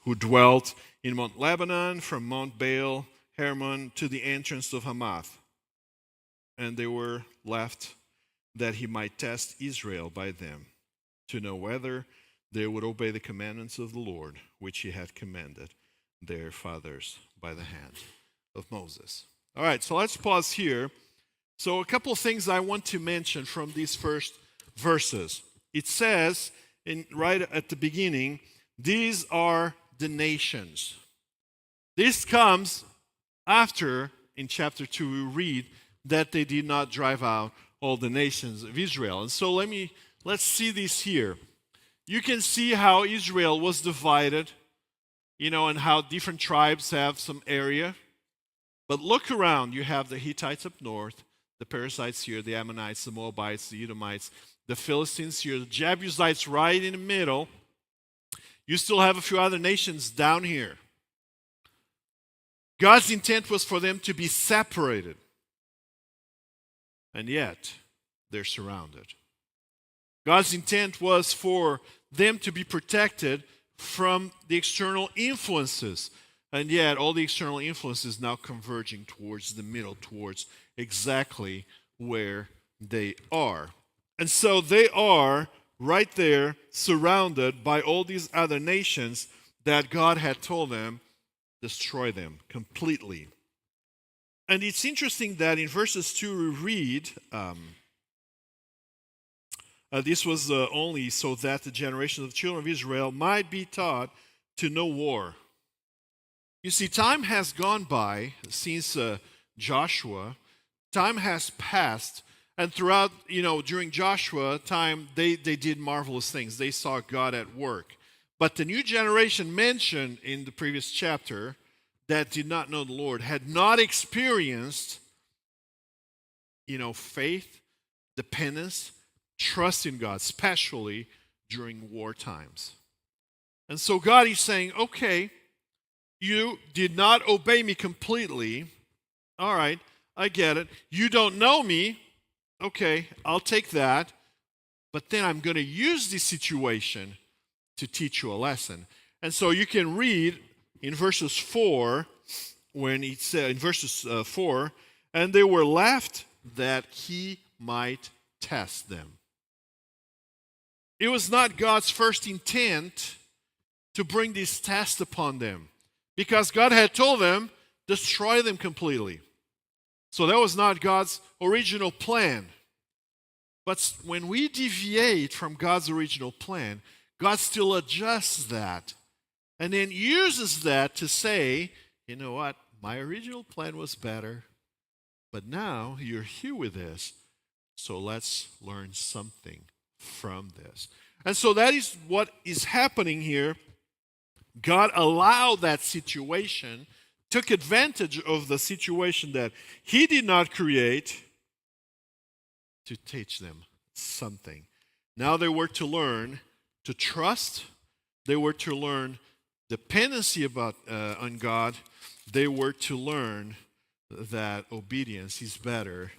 who dwelt in Mount Lebanon, from Mount Baal Hermon to the entrance of Hamath. And they were left that he might test Israel by them, to know whether they would obey the commandments of the Lord, which he had commanded their fathers by the hand of Moses. All right, so let's pause here. So a couple of things I want to mention from these first verses. It says, right at the beginning, these are the nations. This comes after, in chapter 2, we read that they did not drive out all the nations of Israel. And so let's see this here. You can see how Israel was divided, and how different tribes have some area. But look around. You have the Hittites up north, the Perizzites here, the Ammonites, the Moabites, the Edomites, the Philistines here, the Jebusites right in the middle. You still have a few other nations down here. God's intent was for them to be separated. And yet, they're surrounded. God's intent was for them to be protected from the external influences. And yet, all the external influences now converging towards the middle, towards exactly where they are. And so they are right there, surrounded by all these other nations that God had told them, destroy them completely. And it's interesting that in verses 2 we read, this was only so that the generation of the children of Israel might be taught to know war. You see, time has gone by since Joshua. Time has passed. And throughout, during Joshua time, they did marvelous things. They saw God at work. But the new generation mentioned in the previous chapter that did not know the Lord had not experienced, faith, dependence, trust in God, especially during war times. And so God is saying, okay, you did not obey me completely. All right, I get it. You don't know me. Okay, I'll take that. But then I'm going to use this situation to teach you a lesson. And so you can read in verses 4, when it said, in verses 4, and they were left that he might test them. It was not God's first intent to bring this test upon them, because God had told them, destroy them completely. So that was not God's original plan. But when we deviate from God's original plan, God still adjusts that and then uses that to say, you know what, my original plan was better, but now you're here with this, so let's learn something from this. And so that is what is happening here. God allowed that situation, took advantage of the situation that he did not create to teach them something. Now they were to learn to trust. They were to learn dependency on God. They were to learn that obedience is better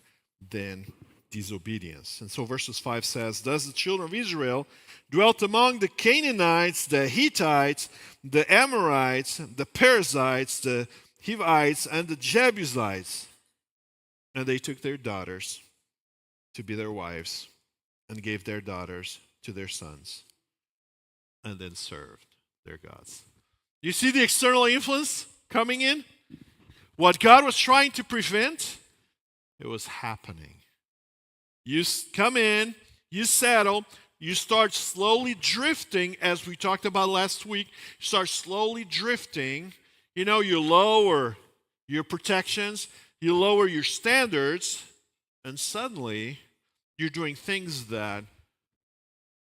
than disobedience. And so verses 5 says, thus the children of Israel dwelt among the Canaanites, the Hittites, the Amorites, the Perizzites, the Hivites, and the Jebusites. And they took their daughters to be their wives, and gave their daughters to their sons, and then served their gods. You see the external influence coming in? What God was trying to prevent, it was happening. You come in, you settle, you start slowly drifting, as we talked about last week. You start slowly drifting. You lower your protections, you lower your standards, and suddenly you're doing things that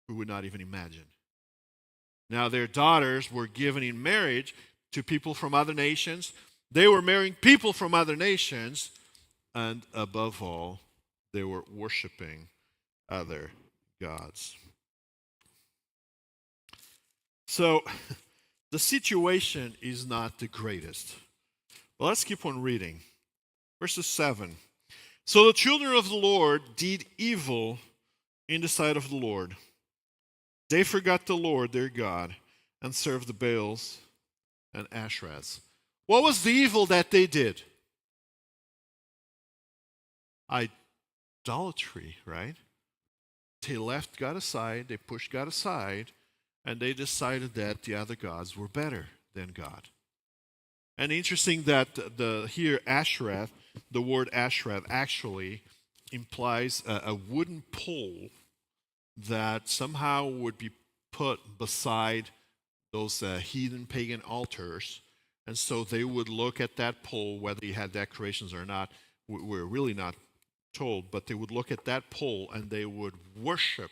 we would not even imagine. Now, their daughters were given in marriage to people from other nations. They were marrying people from other nations. And above all, they were worshiping other gods. So, the situation is not the greatest. But let's keep on reading. Verses 7. So the children of the Lord did evil in the sight of the Lord. They forgot the Lord their God and served the Baals and Asherahs. What was the evil that they did? Idolatry, right? They left God aside, they pushed God aside, and they decided that the other gods were better than God. And interesting that here Asherah, the word Asherah actually implies a wooden pole that somehow would be put beside those heathen pagan altars. And so they would look at that pole, whether he had decorations or not, we're really not told, but they would look at that pole and they would worship,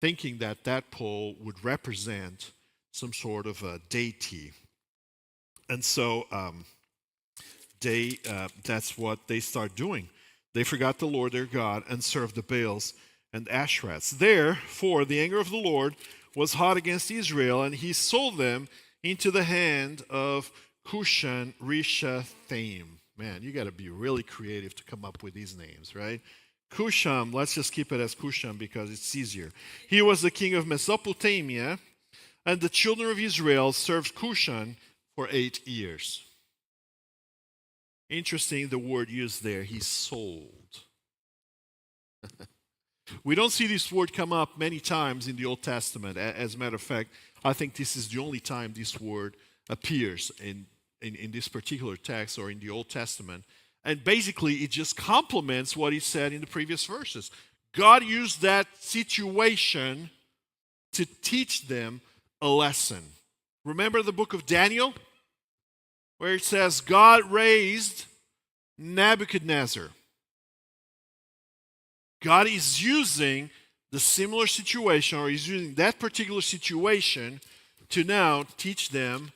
thinking that that pole would represent some sort of a deity. And so that's what they start doing. They forgot the Lord their God and served the Baals and Asherahs. Therefore, the anger of the Lord was hot against Israel, and he sold them into the hand of Cushan Rishathaim. Man, you got to be really creative to come up with these names, right? Cusham, let's just keep it as Cusham because it's easier. He was the king of Mesopotamia, and the children of Israel served Cushan for 8 years. Interesting, the word used there, he sold. We don't see this word come up many times in the Old Testament. As a matter of fact, I think this is the only time this word appears in this particular text or in the Old Testament. And basically, it just complements what he said in the previous verses. God used that situation to teach them a lesson. Remember the book of Daniel, where it says God raised Nebuchadnezzar. God is using the similar situation, or he's using that particular situation to now teach them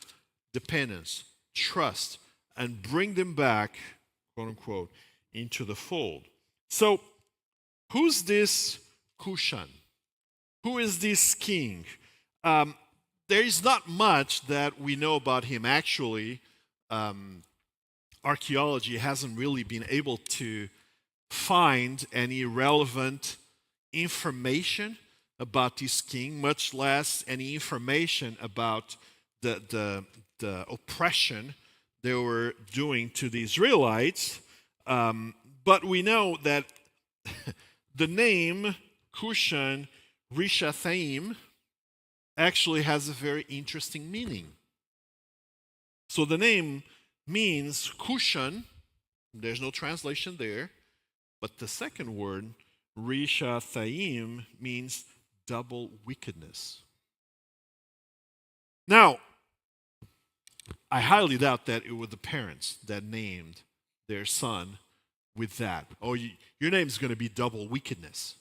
dependence, trust, and bring them back, quote unquote, into the fold. So, who's this Cushan? Who is this king? There is not much that we know about him. Actually, archaeology hasn't really been able to find any relevant information about this king, much less any information about the oppression they were doing to the Israelites. But we know that the name Cushan Rishathaim actually has a very interesting meaning. So the name means Cushan, there's no translation there, but the second word, Rishathaim, means double wickedness. Now, I highly doubt that it were the parents that named their son with that. Oh, your name's going to be double wickedness,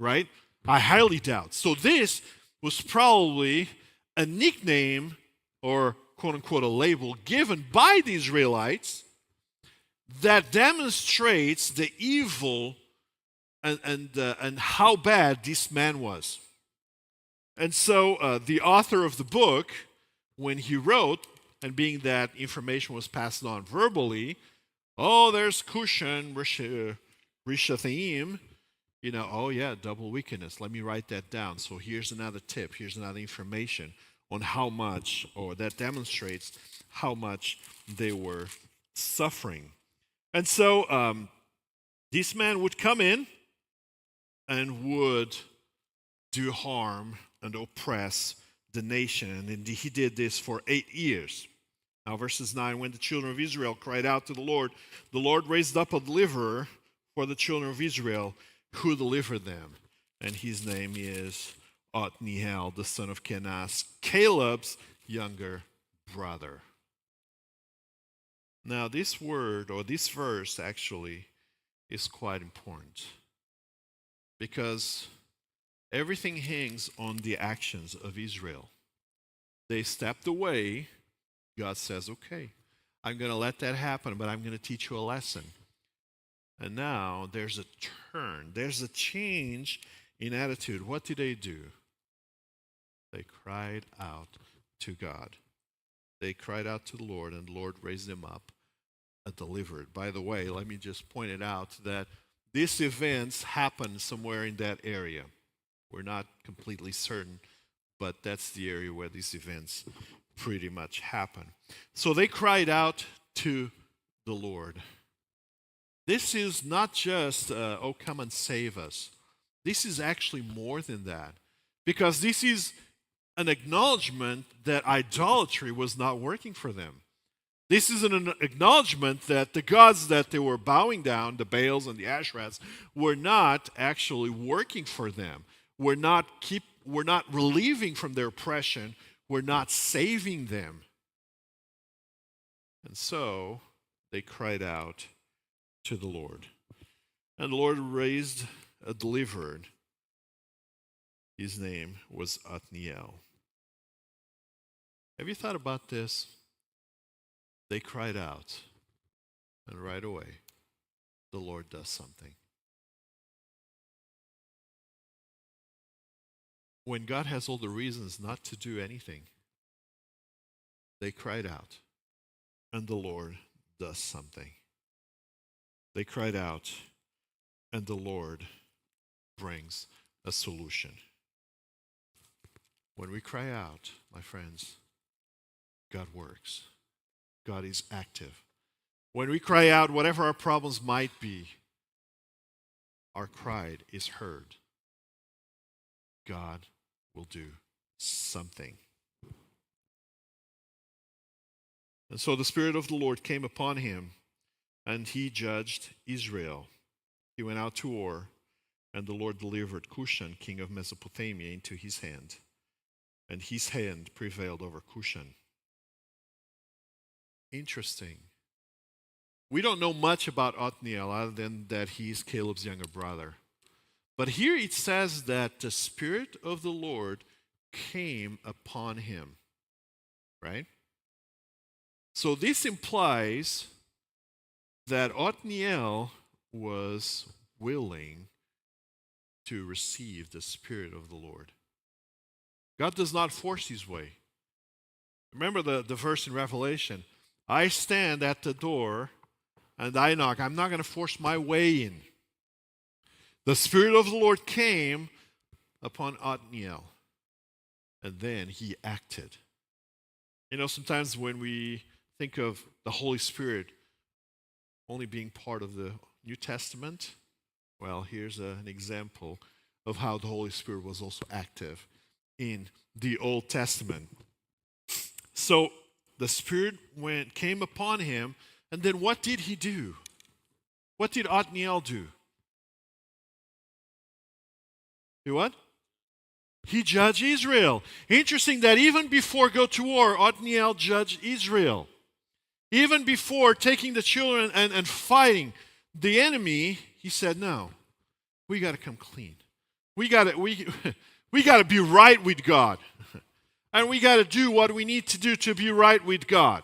right? I highly doubt. So this was probably a nickname or quote unquote a label given by the Israelites that demonstrates the evil and how bad this man was. And so the author of the book, when he wrote, and being that information was passed on verbally, oh, there's Cushan Rishathaim, oh yeah, double wickedness. Let me write that down. So here's another tip. Here's another information on how much, or that demonstrates how much they were suffering. And so this man would come in and would do harm and oppress the nation. And he did this for 8 years. Now, verses 9, when the children of Israel cried out to the Lord raised up a deliverer for the children of Israel who delivered them. And his name is Othniel, the son of Kenaz, Caleb's younger brother. Now, this word, or this verse actually, is quite important because everything hangs on the actions of Israel. They stepped away. God says, okay, I'm going to let that happen, but I'm going to teach you a lesson. And now there's a turn. There's a change in attitude. What did they do? They cried out to God. They cried out to the Lord, and the Lord raised them up and delivered. By the way, let me just point it out that these events happened somewhere in that area. We're not completely certain, but that's the area where these events pretty much happen. So they cried out to the Lord. This is not just, oh, come and save us. This is actually more than that. Because this is an acknowledgement that idolatry was not working for them. This is an acknowledgement that the gods that they were bowing down, the Baals and the Asherahs, were not actually working for them. Were not relieving from their oppression. Were not saving them. And so they cried out to the Lord. And the Lord raised a deliverer. His name was Othniel. Have you thought about this? They cried out, and right away, the Lord does something. When God has all the reasons not to do anything, they cried out, and the Lord does something. They cried out, and the Lord brings a solution. When we cry out, my friends, God works. God is active. When we cry out, whatever our problems might be, our cry is heard. God will do something. And so the Spirit of the Lord came upon him, and he judged Israel. He went out to war, and the Lord delivered Cushan, king of Mesopotamia, into his hand. And his hand prevailed over Cushan. Interesting. We don't know much about Othniel other than that he's Caleb's younger brother. But here it says that the Spirit of the Lord came upon him. Right? So this implies that Othniel was willing to receive the Spirit of the Lord. God does not force his way. Remember the verse in Revelation, I stand at the door and I knock. I'm not going to force my way in. The Spirit of the Lord came upon Othniel, and then he acted. You know, sometimes when we think of the Holy Spirit only being part of the New Testament, well, here's an example of how the Holy Spirit was also active in the Old Testament. So the Spirit came upon him, and then what did he do? What did Othniel do? Do what? He judged Israel. Interesting that even before go to war, Othniel judged Israel. Even before taking the children and fighting the enemy, he said, no, we got to come clean. We got to be right with God. And we got to do what we need to do to be right with God.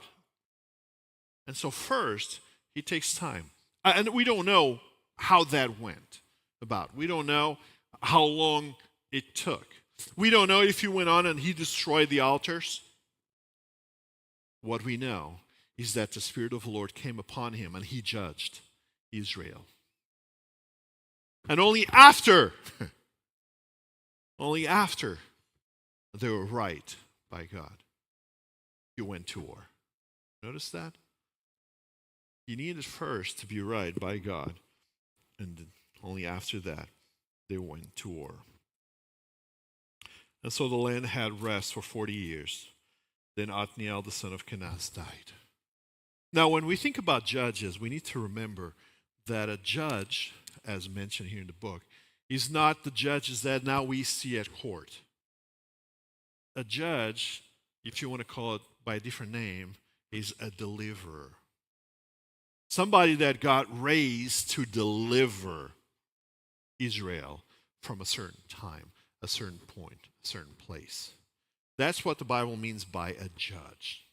And so first, he takes time. And we don't know how that went about. We don't know how long it took. We don't know if he went on and he destroyed the altars. What we know is that the Spirit of the Lord came upon him and he judged Israel. And only after they were right by God, he went to war. Notice that? He needed first to be right by God, and only after that, they went to war. And so the land had rest for 40 years. Then Othniel, the son of Kenaz, died. Now, when we think about judges, we need to remember that a judge, as mentioned here in the book, is not the judges that now we see at court. A judge, if you want to call it by a different name, is a deliverer. Somebody that got raised to deliver Israel from a certain time, a certain point, a certain place. That's what the Bible means by a judge.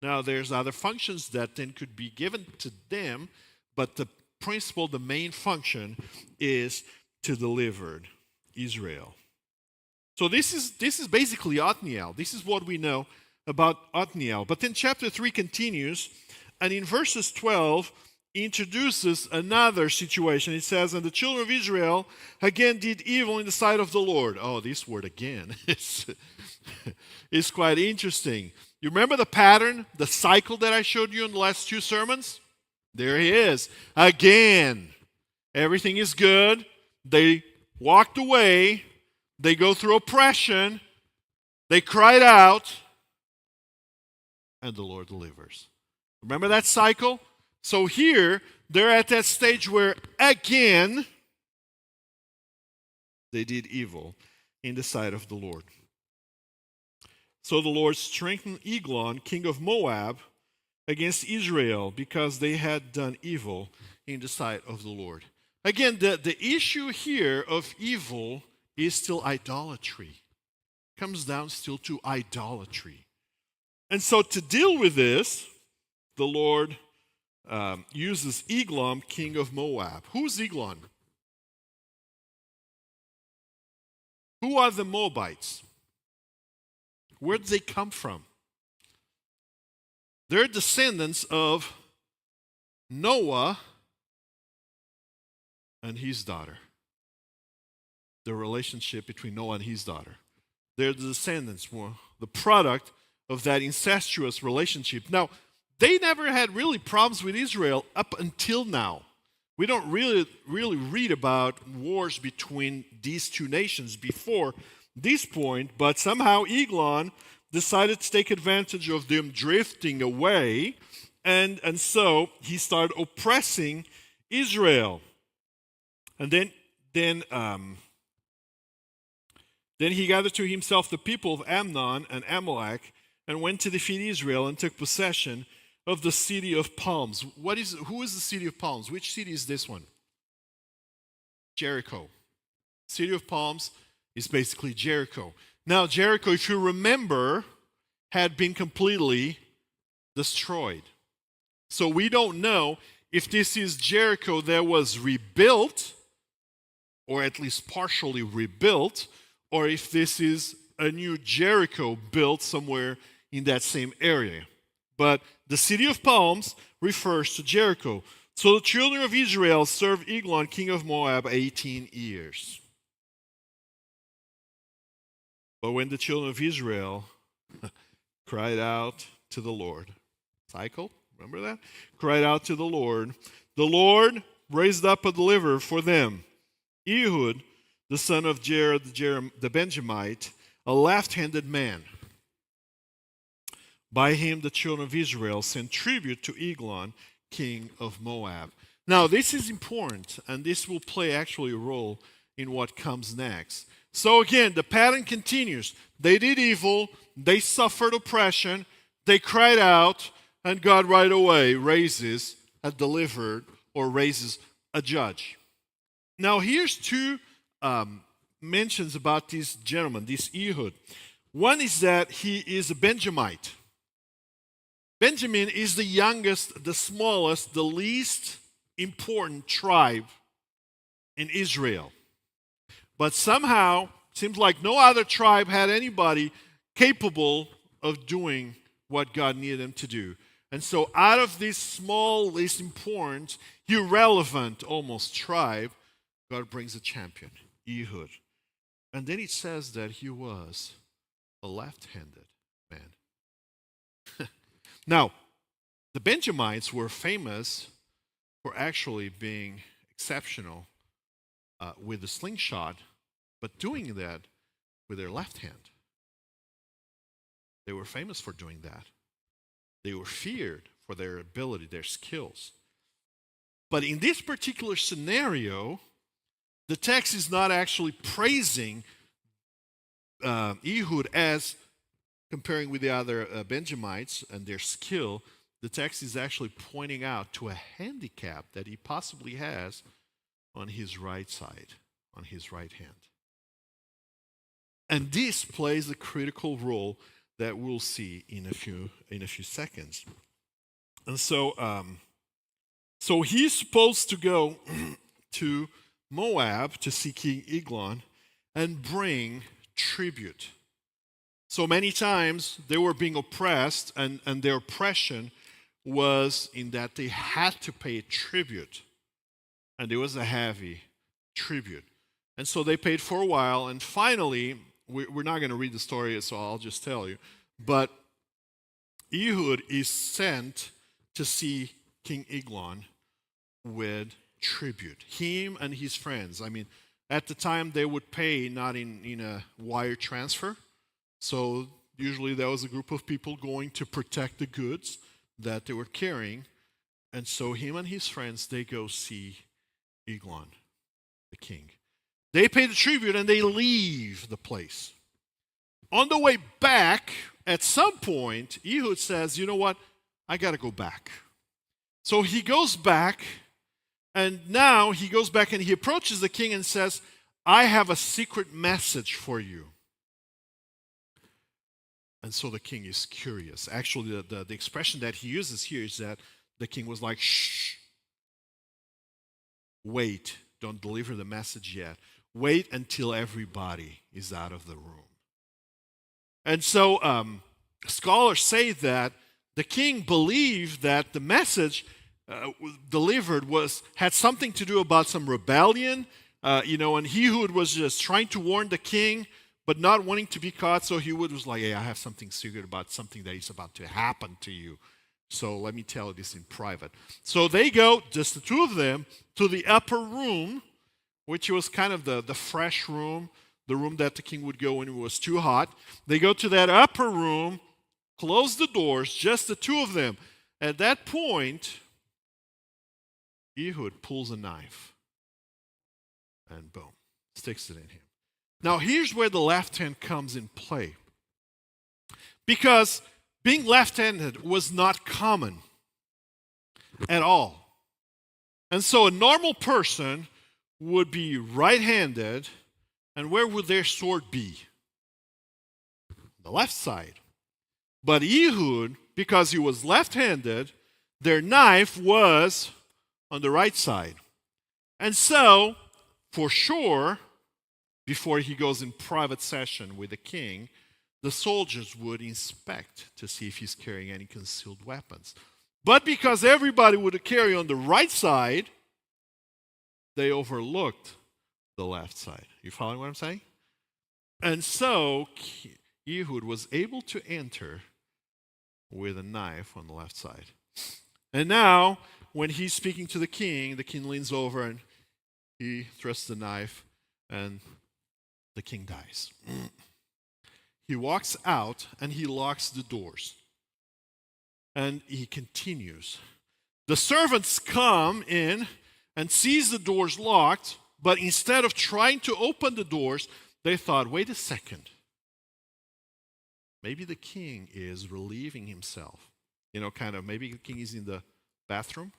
Now, there's other functions that then could be given to them, but the principle, the main function is to deliver Israel. So this is basically Othniel. This is what we know about Othniel. But then chapter 3 continues, and in verses 12 introduces another situation. It says, and the children of Israel again did evil in the sight of the Lord. Oh, this word again is quite interesting. You remember the pattern, the cycle that I showed you in the last two sermons? There he is. Again, everything is good. They walked away. They go through oppression. They cried out. And the Lord delivers. Remember that cycle? So here, they're at that stage where, again, they did evil in the sight of the Lord. So the Lord strengthened Eglon, king of Moab, against Israel because they had done evil in the sight of the Lord. Again, the issue here of evil is still idolatry. It comes down still to idolatry. And so to deal with this, the Lord uses Eglon, king of Moab. Who's Eglon? Who are the Moabites? Where did they come from? They're descendants of Noah and his daughter. The relationship between Noah and his daughter. They're the descendants, the product of that incestuous relationship. Now, they never had really problems with Israel up until now. We don't really read about wars between these two nations before this point, but somehow Eglon decided to take advantage of them drifting away, and so he started oppressing Israel. And then he gathered to himself the people of Ammon and Amalek and went to defeat Israel and took possession of the city of palms. Who is the city of palms? Which city is this one? Jericho. City of palms is basically Jericho. Now, Jericho, if you remember, had been completely destroyed. So we don't know if this is Jericho that was rebuilt, or at least partially rebuilt, or if this is a new Jericho built somewhere in that same area. But the city of palms refers to Jericho. So the children of Israel served Eglon, king of Moab, 18 years. But when the children of Israel cried out to the Lord, cycle, remember that? Cried out to the Lord raised up a deliverer for them, Ehud, the son of Jared the Benjamite, a left-handed man. By him the children of Israel sent tribute to Eglon, king of Moab. Now this is important, and this will play actually a role in what comes next. So again, the pattern continues. They did evil, they suffered oppression, they cried out, and God right away raises a deliverer or raises a judge. Now here's two mentions about this gentleman, this Ehud. One is that he is a Benjamite. Benjamin is the youngest, the smallest, the least important tribe in Israel. But somehow, it seems like no other tribe had anybody capable of doing what God needed them to do. And so out of this small, least important, irrelevant almost tribe, God brings a champion, Ehud. And then it says that he was a left-handed man. Now, the Benjamites were famous for actually being exceptional with the slingshot, but doing that with their left hand. They were famous for doing that. They were feared for their ability, their skills. But in this particular scenario, the text is not actually praising Ehud as comparing with the other Benjamites and their skill. The text is actually pointing out to a handicap that he possibly has on his right side, on his right hand. And this plays a critical role that we'll see in a few seconds. And so he's supposed to go to Moab to see King Eglon and bring tribute. So many times they were being oppressed, and their oppression was in that they had to pay tribute, and it was a heavy tribute. And so they paid for a while, and finally, we're not going to read the story, so I'll just tell you. But Ehud is sent to see King Eglon with tribute. Him and his friends. I mean, at the time they would pay not in a wire transfer. So usually there was a group of people going to protect the goods that they were carrying. And so him and his friends, they go see Eglon, the king. They pay the tribute and they leave the place. On the way back, at some point, Ehud says, you know what? I got to go back. So he goes back, and now he goes back and he approaches the king and says, I have a secret message for you. And so the king is curious. Actually, the expression that he uses here is that the king was like, shh, wait, don't deliver the message yet. Wait until everybody is out of the room. And so scholars say that the king believed that the message delivered had something to do about some rebellion, and Ehud was just trying to warn the king, but not wanting to be caught. So Ehud was like, hey, I have something secret about something that is about to happen to you. So let me tell you this in private. So they go, just the two of them, to the upper room, which was kind of the fresh room, the room that the king would go when it was too hot. They go to that upper room, close the doors, just the two of them. At that point, Ehud pulls a knife and boom, sticks it in him. Now here's where the left hand comes in play. Because being left-handed was not common at all. And so a normal person would be right-handed, and where would their sword be? The left side. But Ehud, because he was left-handed, their knife was on the right side. And so, for sure, before he goes in private session with the king, the soldiers would inspect to see if he's carrying any concealed weapons. But because everybody would carry on the right side, they overlooked the left side. You following what I'm saying? And so Ehud was able to enter with a knife on the left side. And now, when he's speaking to the king leans over and he thrusts the knife, and the king dies. He walks out and he locks the doors. And he continues. The servants come in and sees the doors locked, but instead of trying to open the doors, they thought, wait a second. Maybe the king is relieving himself. Maybe the king is in the bathroom.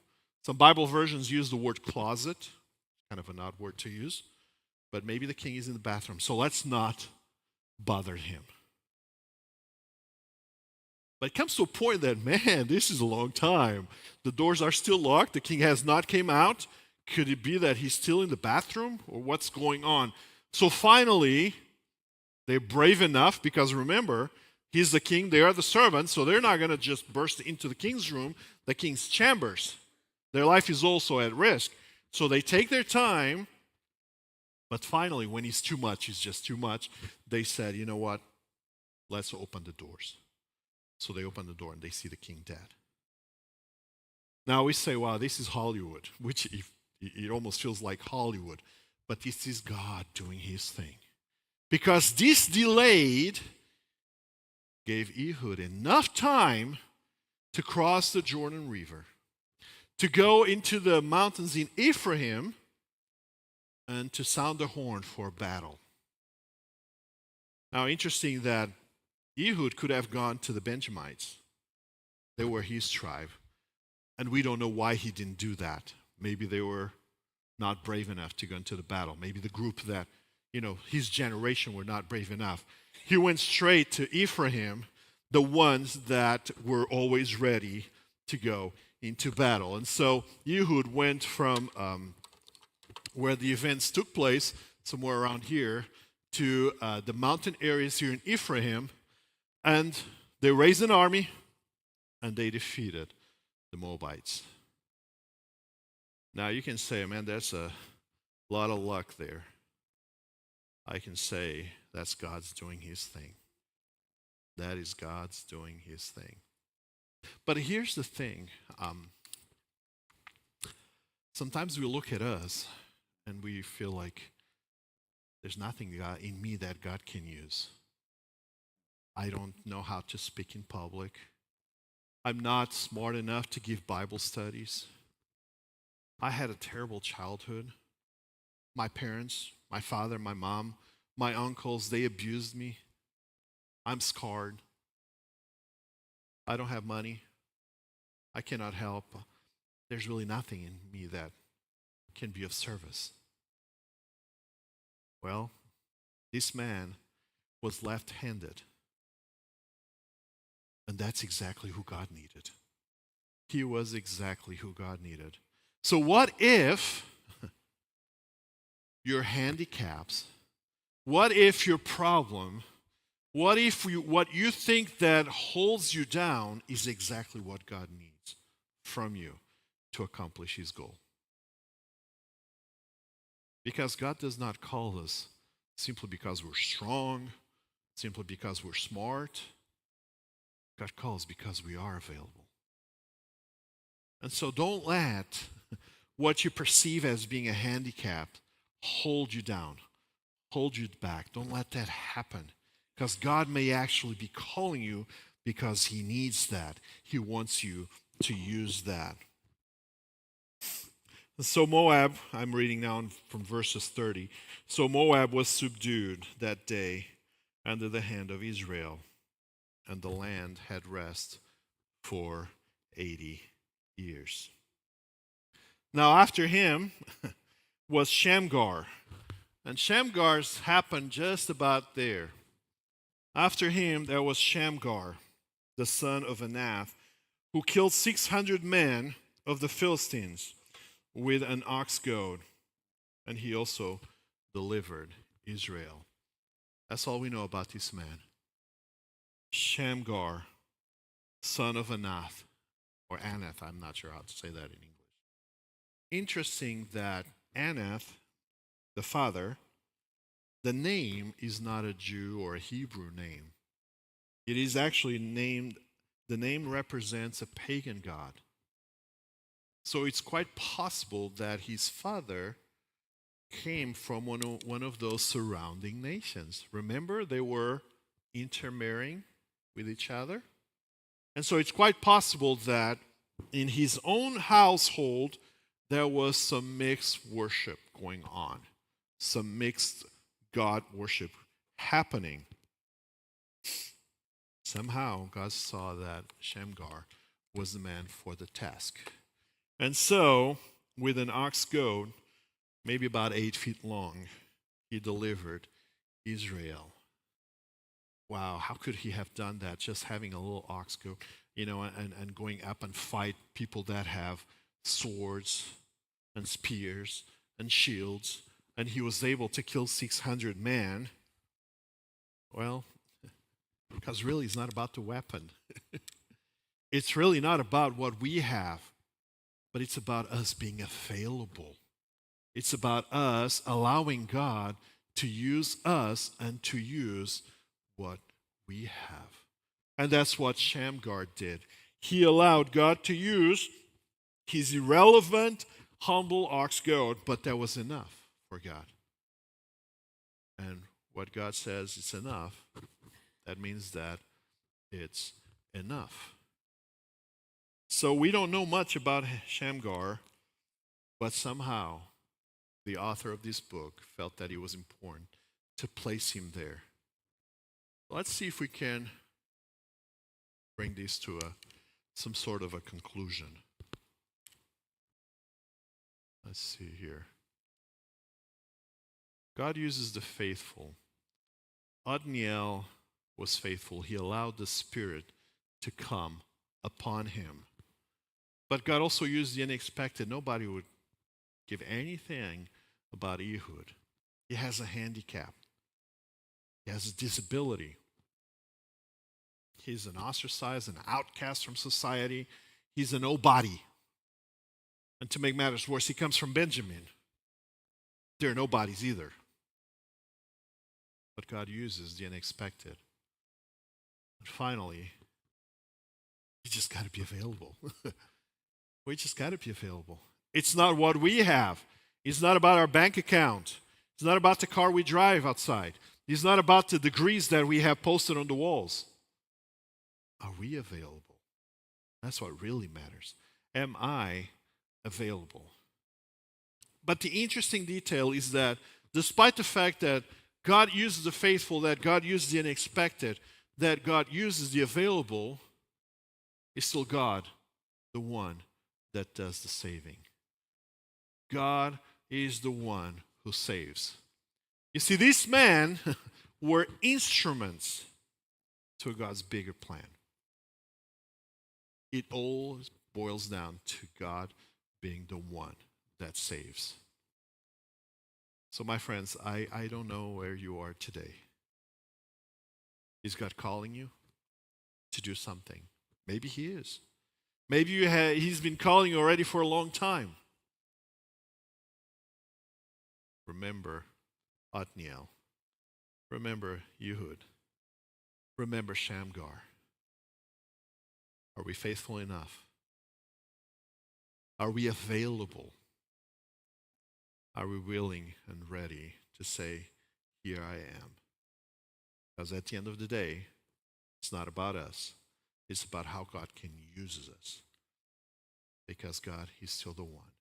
Some Bible versions use the word closet, kind of an odd word to use. But maybe the king is in the bathroom, so let's not bother him. But it comes to a point that, man, this is a long time. The doors are still locked. The king has not came out. Could it be that he's still in the bathroom? Or what's going on? So finally, they're brave enough, because remember, he's the king, they are the servants, so they're not going to just burst into the king's room, the king's chambers. Their life is also at risk. So they take their time, but finally, when he's too much, he's just too much, they said, you know what, let's open the doors. So they open the door and they see the king dead. Now we say, wow, this is Hollywood, which it almost feels like Hollywood. But this is God doing his thing. Because this delayed gave Ehud enough time to cross the Jordan River, to go into the mountains in Ephraim, and to sound the horn for battle. Now, interesting that Ehud could have gone to the Benjamites. They were his tribe. And we don't know why he didn't do that. Maybe they were not brave enough to go into the battle. Maybe the group that, his generation were not brave enough. He went straight to Ephraim, the ones that were always ready to go into battle. And so Ehud went from where the events took place, somewhere around here, to the mountain areas here in Ephraim, and they raised an army, and they defeated the Moabites. Now you can say, man, that's a lot of luck there. I can say that's God's doing his thing. That is God's doing his thing. But here's the thing. Sometimes we look at us and we feel like there's nothing in me that God can use. I don't know how to speak in public. I'm not smart enough to give Bible studies. I had a terrible childhood. My parents, my father, my mom, my uncles, they abused me. I'm scarred. I don't have money. I cannot help. There's really nothing in me that can be of service. Well, this man was left-handed. And that's exactly who God needed. He was exactly who God needed. So what if your handicaps, what if your problem, what if what you think that holds you down is exactly what God needs from you to accomplish his goal? Because God does not call us simply because we're strong, simply because we're smart. God calls because we are available. And so don't let what you perceive as being a handicap hold you down, hold you back. Don't let that happen. Because God may actually be calling you because he needs that. He wants you to use that. So Moab, I'm reading now from verses 30. So Moab was subdued that day under the hand of Israel, and the land had rest for 80 years. Now after him was Shamgar. And Shamgar's happened just about there. After him there was Shamgar, the son of Anath, who killed 600 men of the Philistines with an ox goad. And he also delivered Israel. That's all we know about this man. Shamgar, son of Anath, or Anath, I'm not sure how to say that in English. Interesting that Anath, the father, the name is not a Jew or a Hebrew name. It is actually named, the name represents a pagan god. So it's quite possible that his father came from one of those surrounding nations. Remember, they were intermarrying with each other. And so it's quite possible that in his own household, there was some mixed worship going on, some mixed God worship happening. Somehow, God saw that Shamgar was the man for the task. And so, with an ox goad, maybe about 8 feet long, he delivered Israel. Wow, how could he have done that? Just having a little ox goad, and going up and fight people that have swords and spears and shields, and he was able to kill 600 men. Well, because really it's not about the weapon. It's really not about what we have, but it's about us being available. It's about us allowing God to use us and to use what we have. And that's what Shamgar did. He allowed God to use his irrelevant, humble ox goad, but that was enough for God. And what God says it's enough, that means that it's enough. So we don't know much about Shamgar, but somehow the author of this book felt that it was important to place him there. Let's see if we can bring this to some sort of a conclusion. Let's see here. God uses the faithful. Othniel was faithful. He allowed the Spirit to come upon him. But God also used the unexpected. Nobody would give anything about Ehud. He has a handicap. He has a disability. He's an ostracized, an outcast from society. he's a nobody. And to make matters worse, he comes from Benjamin. They're nobodies either. But God uses the unexpected. And finally, you just got to be available. We just got to be available. It's not what we have. It's not about our bank account. It's not about the car we drive outside. It's not about the degrees that we have posted on the walls. Are we available? That's what really matters. Am I available? But the interesting detail is that despite the fact that God uses the faithful, that God uses the unexpected, that God uses the available, it's still God, the one that does the saving. God is the one who saves. You see, these men were instruments to God's bigger plan. It all boils down to God being the one that saves. So, my friends, I don't know where you are today. Is God calling you to do something? Maybe He is. Maybe He's been calling you already for a long time. Remember Othniel. Remember Ehud. Remember Shamgar. Are we faithful enough? Are we available? Are we willing and ready to say, here I am? Because at the end of the day, it's not about us. It's about how God can use us. Because God, He's still the one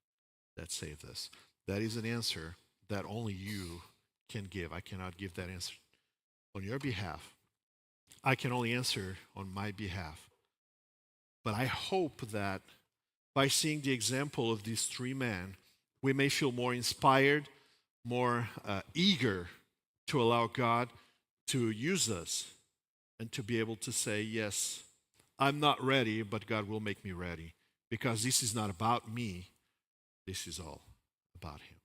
that saved us. That is an answer that only you can give. I cannot give that answer on your behalf. I can only answer on my behalf. But I hope that by seeing the example of these three men, we may feel more inspired, more eager to allow God to use us and to be able to say, yes, I'm not ready, but God will make me ready. Because this is not about me, this is all about Him.